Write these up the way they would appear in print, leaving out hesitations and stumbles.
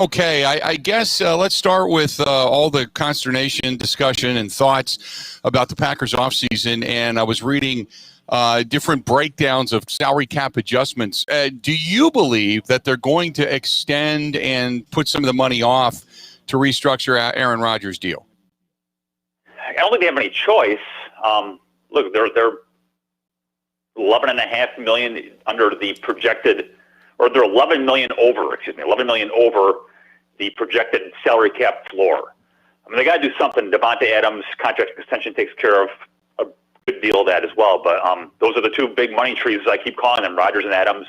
Okay, I guess let's start with all the consternation, discussion, and thoughts about the Packers offseason. And I was reading different breakdowns of salary cap adjustments. Do you believe that they're going to extend and put some of the money off to restructure Aaron Rodgers' deal? I don't think they have any choice. Look, they're $11.5 million under the projected, or they're $11 million over the projected salary cap floor. I mean, they got to do something. Davante Adams' contract extension takes care of a good deal of that as well. But those are the two big money trees, I keep calling them, Rodgers and Adams.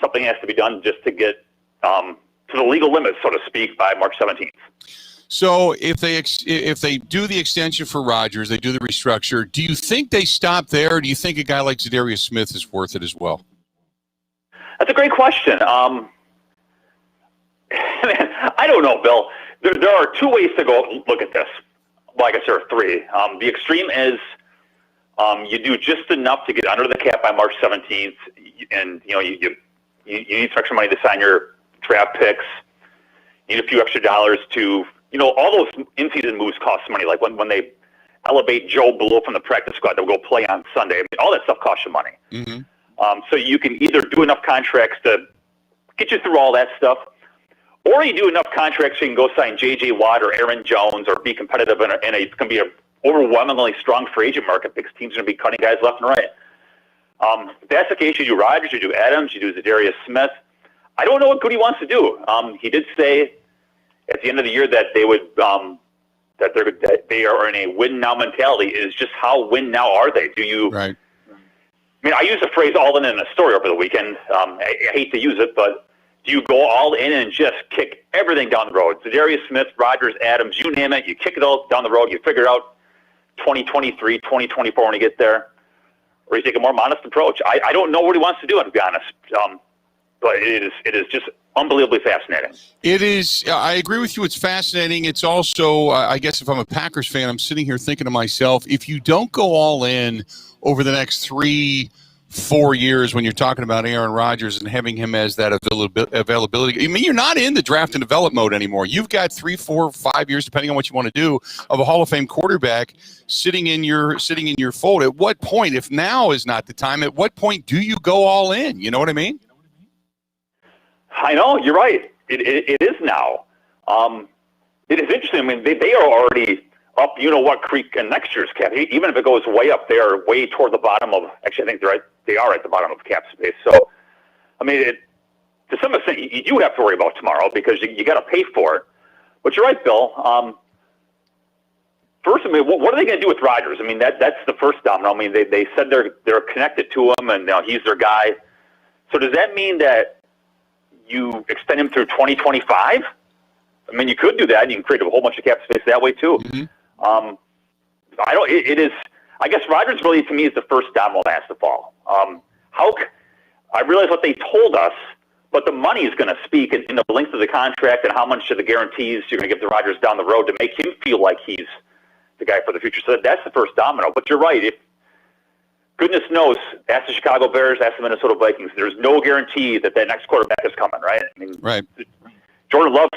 Something has to be done just to get to the legal limits, so to speak, by March 17th. So if they do the extension for Rodgers, they do the restructure, do you think they stop there, or do you think a guy like Zadarius Smith is worth it as well? That's a great question. I don't know, Bill. There are two ways to go look at this. Well, I guess there are three. The extreme is you do just enough to get under the cap by March 17th, and you need some extra money to sign your draft picks. You need a few extra dollars to, all those in-season moves cost money. Like when they elevate Joe Blow from the practice squad to go play on Sunday. I mean, all that stuff costs you money. Mm-hmm. So you can either do enough contracts to get you through all that stuff, or you do enough contracts so you can go sign J.J. Watt or Aaron Jones or be competitive in it's going to be an overwhelmingly strong free agent market because teams are going to be cutting guys left and right. If that's the case, you do Rodgers, you do Adams, you do Zadarius Smith. I don't know what Goody wants to do. He did say at the end of the year that they would that they are in a win now mentality. Is just how win now are they? Do you? Right. I mean, I used the phrase "all in" a story over the weekend. I hate to use it, but do you go all in and just kick everything down the road? Zadarius Smith, Rodgers, Adams, you name it. You kick it all down the road. You figure out 2023, 2024 when you get there, or you take a more modest approach. I don't know what he wants to do, to be honest. But it is just unbelievably fascinating. It is. I agree with you. It's fascinating. It's also, I guess if I'm a Packers fan, I'm sitting here thinking to myself, if you don't go all in over the next 3-4 years when you're talking about Aaron Rodgers and having him as that availability, I mean, you're not in the draft and develop mode anymore. You've got 3, 4, 5 years, depending on what you want to do, of a Hall of Fame quarterback sitting in your fold. At what point, if now is not the time, at what point do you go all in? You know what I mean? I know, you're right. It is now. It is interesting. I mean, they are already up, what creek in next year's cap. Even if it goes way up, they are way toward the bottom of. Actually, I think they are at the bottom of cap space. So, I mean, to some extent, you do have to worry about tomorrow because you got to pay for it. But you're right, Bill. First, I mean, what are they going to do with Rodgers? I mean, that's the first domino. I mean, they said they're connected to him, and he's their guy. So does that mean that you extend him through 2025? I mean, you could do that, and you can create a whole bunch of cap space that way too. Mm-hmm. It is. I guess Rodgers really, to me, is the first domino that has to fall. I realize what they told us, but the money is going to speak in the length of the contract and how much of the guarantees you're going to give to Rodgers down the road to make him feel like he's the guy for the future. So that's the first domino. But you're right. If goodness knows, ask the Chicago Bears, ask the Minnesota Vikings. There's no guarantee that next quarterback is coming, right? I mean, right. Jordan Love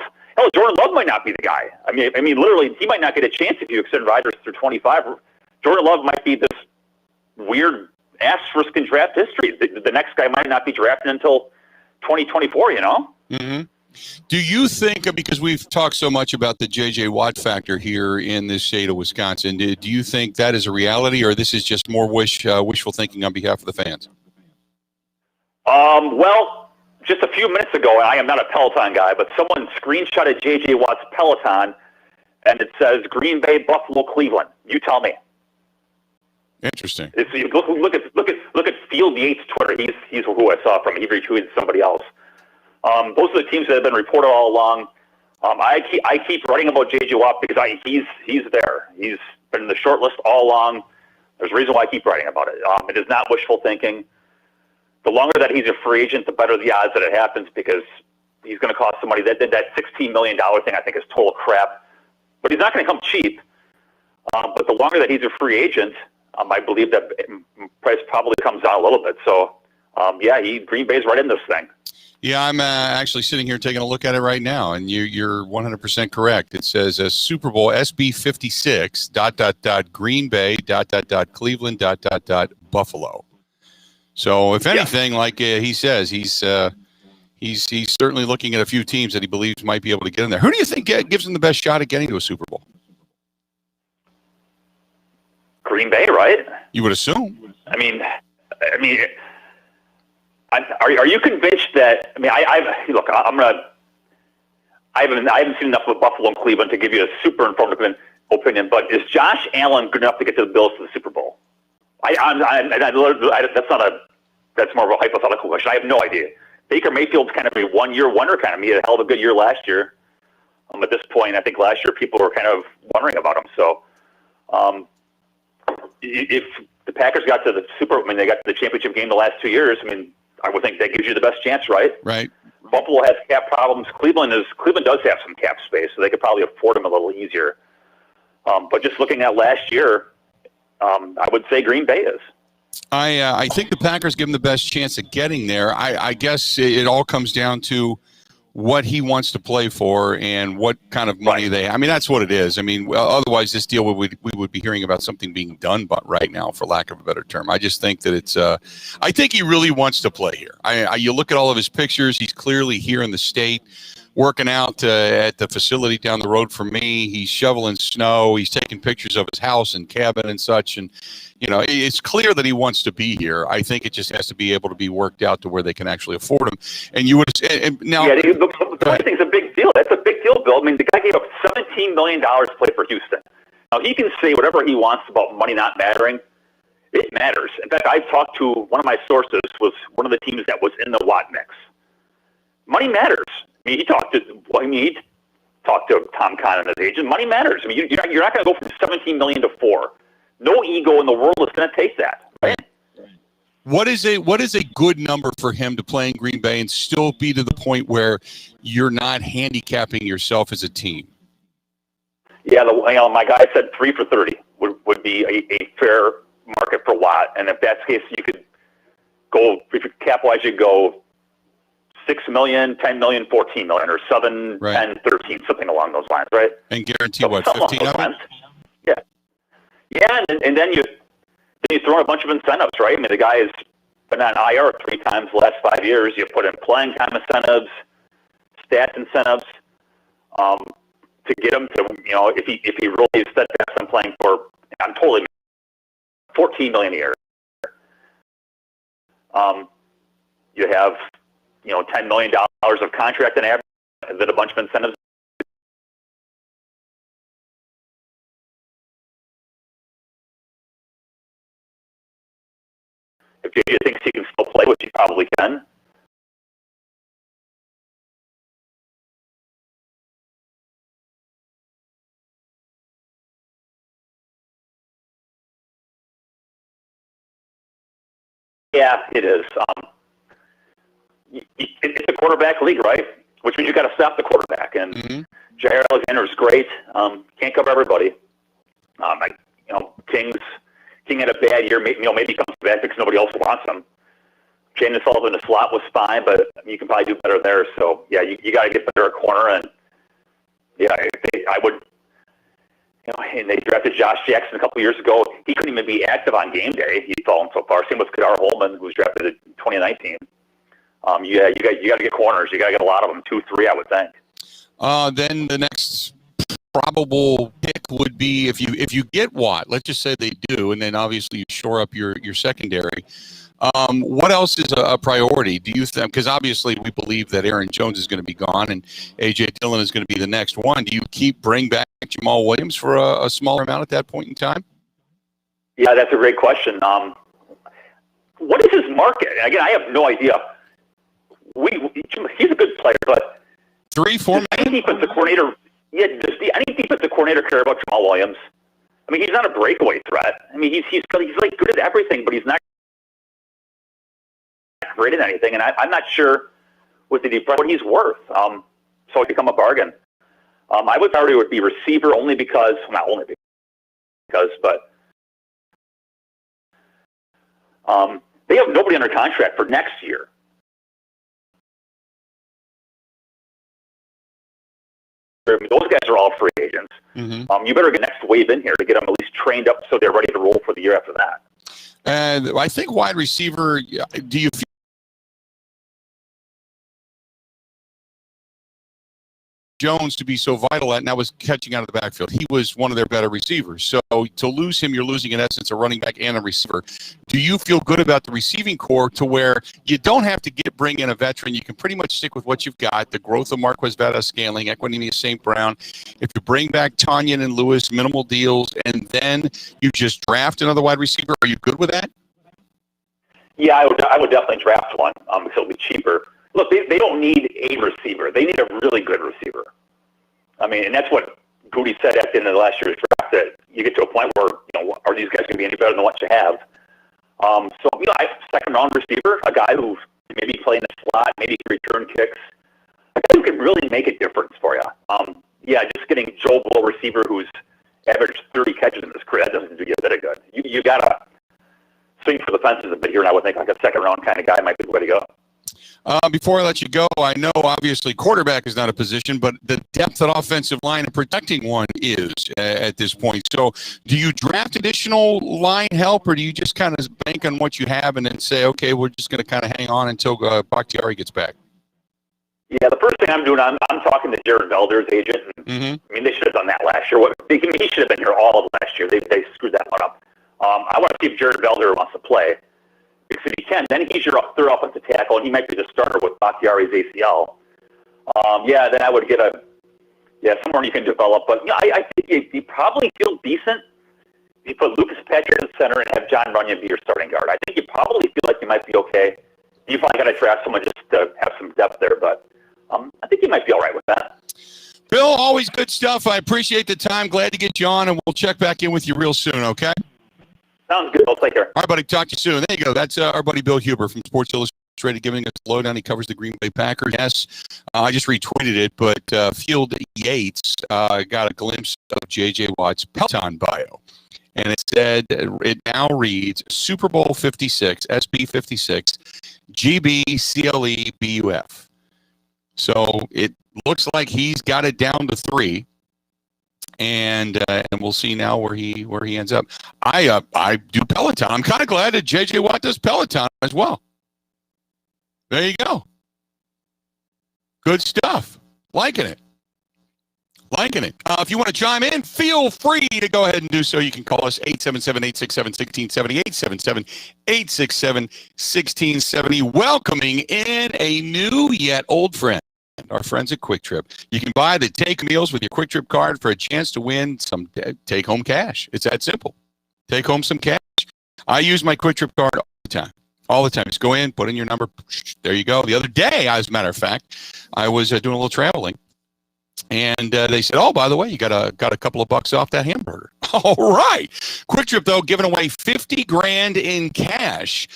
might not be the guy. I mean, literally, he might not get a chance if you extend Rodgers through 25. Jordan Love might be this weird asterisk in draft history. The next guy might not be drafted until 2024. Mm-hmm. Do you think, because we've talked so much about the J.J. Watt factor here in this state of Wisconsin, do you think that is a reality, or this is just more wishful thinking on behalf of the fans? Well, just a few minutes ago, I am not a Peloton guy, but someone screenshotted J.J. Watt's Peloton, and it says Green Bay, Buffalo, Cleveland. You tell me. Interesting. Look at Field Yates' Twitter. He's who I saw from. He retweeted somebody else. Those are the teams that have been reported all along. I keep writing about J.J. Watt because he's there. He's been in the short list all along. There's a reason why I keep writing about it. It is not wishful thinking. The longer that he's a free agent, the better the odds that it happens because he's going to cost somebody. That $16 million thing I think is total crap. But he's not going to come cheap. But the longer that he's a free agent, I believe that price probably comes down a little bit. So, Green Bay's right in this thing. Yeah, I'm actually sitting here taking a look at it right now, and you're 100% correct. It says Super Bowl SB 56 ... Green Bay ... Cleveland ... Buffalo. So if anything, like he says, he's certainly looking at a few teams that he believes might be able to get in there. Who do you think gives him the best shot at getting to a Super Bowl? Green Bay, right? You would assume. I mean, are you convinced that? I mean, look. I haven't seen enough of Buffalo and Cleveland to give you a super informed opinion. But is Josh Allen good enough to get to the Bills to the Super Bowl? That's more of a hypothetical question. I have no idea. Baker Mayfield's kind of a one-year wonder kind of. He had a hell of a good year last year. At this point, I think last year people were kind of wondering about him. So, if the Packers got to the they got to the championship game the last 2 years. I mean, I would think that gives you the best chance, right? Right. Buffalo has cap problems. Cleveland does have some cap space, so they could probably afford him a little easier. But just looking at last year, I would say Green Bay is. I think the Packers give him the best chance of getting there. I guess it all comes down to what he wants to play for and what kind of money they. I mean, that's what it is. I mean, otherwise this deal we would be hearing about something being done, but right now, for lack of a better term, I just think that it's. I think he really wants to play here. You look at all of his pictures; he's clearly here in the state, working out at the facility down the road from me. He's shoveling snow. He's taking pictures of his house and cabin and such, and. It's clear that he wants to be here. I think it just has to be able to be worked out to where they can actually afford him. And you would now. Yeah, the thing's a big deal. That's a big deal, Bill. I mean, the guy gave up $17 million to play for Houston. Now he can say whatever he wants about money not mattering. It matters. In fact, I talked to one of my sources was one of the teams that was in the Watt mix. Money matters. I mean, he talked to Tom Kahn and his agent. Money matters. I mean, you're not going to go from $17 million to $4 million. No ego in the world is going to take that. Right? What is a good number for him to play in Green Bay and still be to the point where you're not handicapping yourself as a team? Yeah, my guy said 3 for 30 would be a fair market for Watt, and if that's the case, you could go cap-wise, you go $6 million, $10 million, $14 million, or 7, right. 10, 13, something along those lines, right? And guarantee what, 15 of it? Yeah, and then you throw in a bunch of incentives, right? I mean, the guy has been on IR 3 times the last 5 years. You put in playing time incentives, stat incentives, to get him to, if he really is steadfast on playing for, I'm totally $14 million a year. You have, $10 million of contract and average, then a bunch of incentives. If JJ thinks he can still play, which he probably can. Yeah, it is. It's a quarterback league, right? Which means you got to stop the quarterback. And Jair Alexander is great. Can't cover everybody. King had a bad year. Maybe he comes back because nobody else wants him. James Sullivan in the slot was fine, but you can probably do better there. So yeah, you got to get better at corner. And yeah, I would. And they drafted Josh Jackson a couple years ago. He couldn't even be active on game day. He's fallen so far. Same with Kadar Holman, who was drafted in 2019. You got to get corners. You got to get a lot of them, 2, 3, I would think. Then the next probable pick would be if you get Watt. Let's just say they do, and then obviously you shore up your secondary. What else is a priority? Do you think? Because obviously we believe that Aaron Jones is going to be gone and A.J. Dillon is going to be the next one. Do you bring back Jamal Williams for a smaller amount at that point in time? Yeah, that's a great question. What is his market? And again, I have no idea. He's a good player, but 3-4 any defensive coordinator? Yeah, does any defensive coordinator care about Jamal Williams? I mean, he's not a breakaway threat. I mean, he's like good at everything, but he's not great at anything. And I'm not sure with what he's worth. So it become a bargain. I would argue it would be receiver only because, not only because, but they have nobody under contract for next year. I mean, those guys are all free agents. Mm-hmm. You better get next wave in here to get them at least trained up so they're ready to roll for the year after that. And I think wide receiver, do you feel Jones to be so vital at, and that was catching out of the backfield? He was one of their better receivers. So to lose him, you're losing in essence a running back and a receiver. Do you feel good about the receiving core to where you don't have to bring in a veteran? You can pretty much stick with what you've got, the growth of Marquez Valdes-Scantling, Equanimeous St. Brown. If you bring back Tanyan and Lewis, minimal deals, and then you just draft another wide receiver, are you good with that? Yeah, I would definitely draft one because it'll be cheaper. Look, they don't need a receiver. They need a really good receiver. I mean, and that's what Goody said at the end of last year's draft, that you get to a point where, are these guys going to be any better than what you have? So, I have a second-round receiver, a guy who maybe play in the slot, maybe return kicks, a guy who can really make a difference for you. Just getting Joe Blow receiver who's averaged 30 catches in his career, that doesn't do you a bit of good. You got to swing for the fences a bit here, and I would think like a second-round kind of guy might be the way to go. Before I let you go, I know obviously quarterback is not a position, but the depth at offensive line and protecting one is at this point. So do you draft additional line help, or do you just kind of bank on what you have and then say, okay, we're just going to kind of hang on until Bakhtiari gets back? Yeah, the first thing I'm doing, I'm talking to Jared Velder's agent. And, I mean, they should have done that last year. He should have been here all of last year. They screwed that one up. I want to see if Jared Velder wants to play. Because if he can, then he's your third offensive tackle, and he might be the starter with Bakhtiari's ACL. Then I would get someone you can develop. But I think you probably feel decent if you put Lucas Patrick in the center and have John Runyon be your starting guard. I think you probably feel like you might be okay. You probably got to draft someone just to have some depth there, but I think you might be all right with that. Bill, always good stuff. I appreciate the time. Glad to get you on, and we'll check back in with you real soon, okay? Sounds good. I'll take care. All right, buddy. Talk to you soon. There you go. That's our buddy Bill Huber from Sports Illustrated giving us a lowdown. He covers the Green Bay Packers. Yes, I just retweeted it, but Field Yates got a glimpse of J.J. Watt's Peloton bio. And it said, it now reads Super Bowl 56, SB 56, GB CLE BUF. So it looks like he's got it down to 3. And we'll see now where he ends up. I do Peloton. I'm kind of glad that J.J. Watt does Peloton as well. There you go. Good stuff. Liking it. If you want to chime in, feel free to go ahead and do so. You can call us 877-867-1670, 877-867-1670. Welcoming in a new yet old friend. Our friends at Quick Trip. You can buy the take meals with your Quick Trip card for a chance to win some take-home cash. It's that simple. Take home some cash. I use my Quick Trip card all the time. Just go in, put in your number. There you go. The other day, as a matter of fact, I was doing a little traveling, and they said, "Oh, by the way, you got a couple of bucks off that hamburger." All right. Quick Trip, though, giving away $50,000 in cash.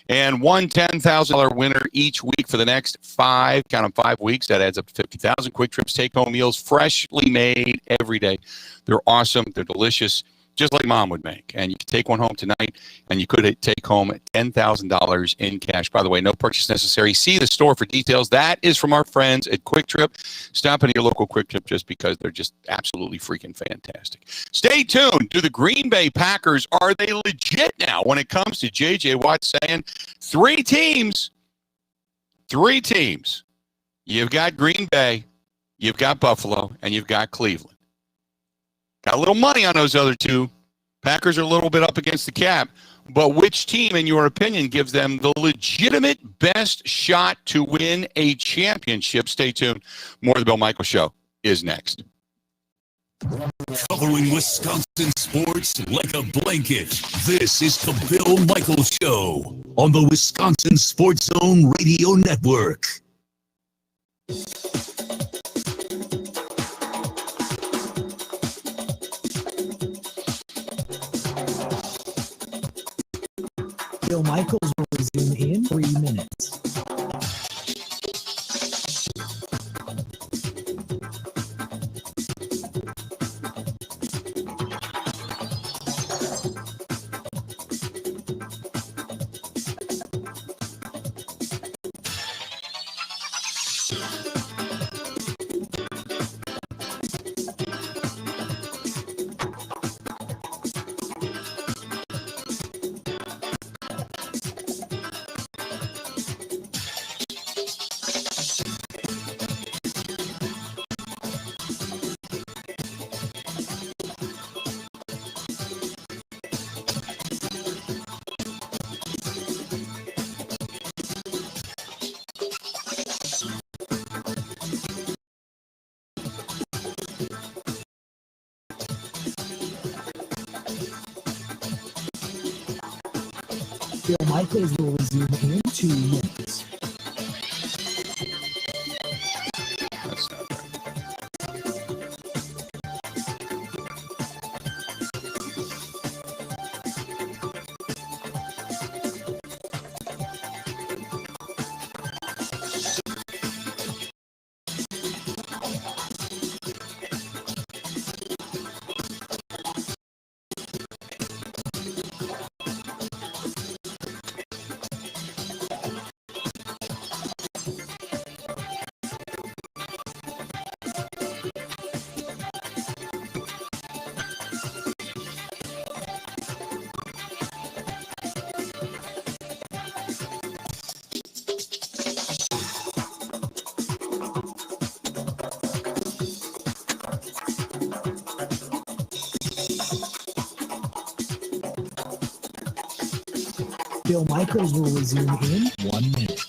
And one $10,000 winner each week for the next 5 weeks. That adds up to $50,000. Quick Trip's take-home meals, freshly made every day. They're awesome. They're delicious, just like Mom would make. And you can take one home tonight, and you could take home $10,000 in cash. By the way, no purchase necessary. See the store for details. That is from our friends at Quick Trip. Stop into your local Quick Trip just because they're just absolutely freaking fantastic. Stay tuned. Do the Green Bay Packers, are they legit now when it comes to J.J. Watt saying 3 teams? You've got Green Bay, you've got Buffalo, and you've got Cleveland. Got a little money on those other 2. Packers are a little bit up against the cap. But which team, in your opinion, gives them the legitimate best shot to win a championship? Stay tuned. More of the Bill Michaels Show is next. Covering Wisconsin sports like a blanket. This is the Bill Michaels Show on the Wisconsin Sports Zone Radio Network. Bill Michaels will resume in 3 minutes. Bill Michaels will resume in 2 minutes. That's not right. Bill Michaels will resume in 1 minute.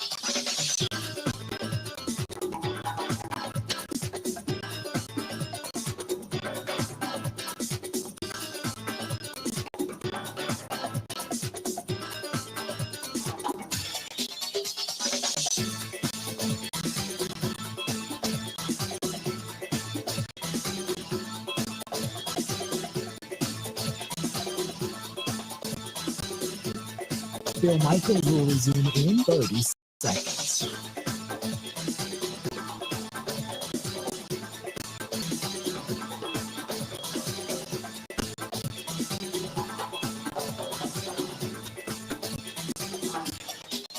Bill Michaels will resume in 30 seconds.